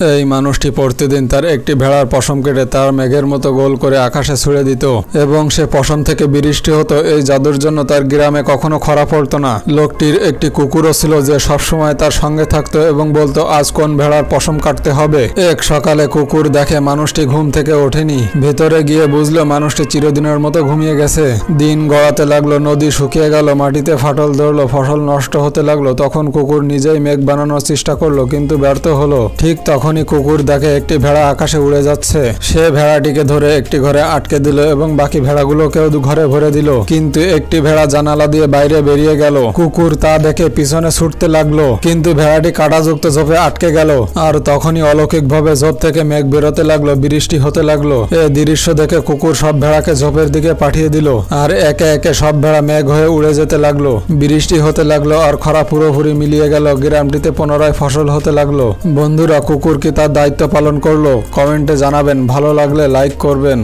এই মানুষটি প্রতিদিন তার একটি ভেড়ার পশম কেটে তার মেঘের মতো গোল করে আকাশে ছুঁড়ে দিত এবং সে পশম থেকে বৃষ্টি হতো। এই জাদুর জন্য তার গ্রামে কখনো খরা পড়তো না। লোকটির একটি কুকুরও ছিল যে সবসময় তার সঙ্গে থাকতো এবং বলতো আজ কোন ভেড়ার পশম কাটতে হবে। এক সকালে কুকুর দেখে মানুষটি ঘুম থেকে ওঠেনি। ভেতরে গিয়ে বুঝলো মানুষটি চিরদিনের মতো ঘুমিয়ে গেছে। দিন গড়াতে লাগলো, নদী শুকিয়ে গেল, মাটিতে ফাটল ধরলো, ফসল নষ্ট হতে লাগলো। তখন কুকুর নিজেই মেঘ বানানোর চেষ্টা করলো, কিন্তু ব্যর্থ হলো। ঠিক তখনই কুকুর দেখে একটি ভেড়া আকাশে উড়ে যাচ্ছে। সে ভেড়াটিকে ধরে একটি ঘরে আটকে দিল এবং বাকি ভেড়াগুলোকেও ঘরে ভরে দিল, কিন্তু একটি ভেড়া জানালা দিয়ে বাইরে বেরিয়ে গেল। কুকুর তা দেখে পিছনে ছুটতে লাগলো, কিন্তু ভেড়াটি কাঁটাযুক্ত ঝোপে আটকে গেল। আর তখনই অলৌকিকভাবে ঝোপ থেকে মেঘ বেরোতে লাগলো, বৃষ্টি হতে লাগলো। এই দৃশ্য দেখে কুকুর সব ভেড়াকে ঝোপের দিকে পাঠিয়ে দিল, আর একে একে সব ভেড়া মেঘ হয়ে উড়ে যেতে লাগলো। বৃষ্টি হতে লাগলো আর খরা পুরোপুরি মিলিয়ে গেল। গ্রামটিতে পুনরায় ফসল হতে লাগলো। বন্ধুরা, কুকুর কি তার দায়িত্ব পালন করলো? কমেন্টে জানাবেন। ভালো লাগলে লাইক করবেন।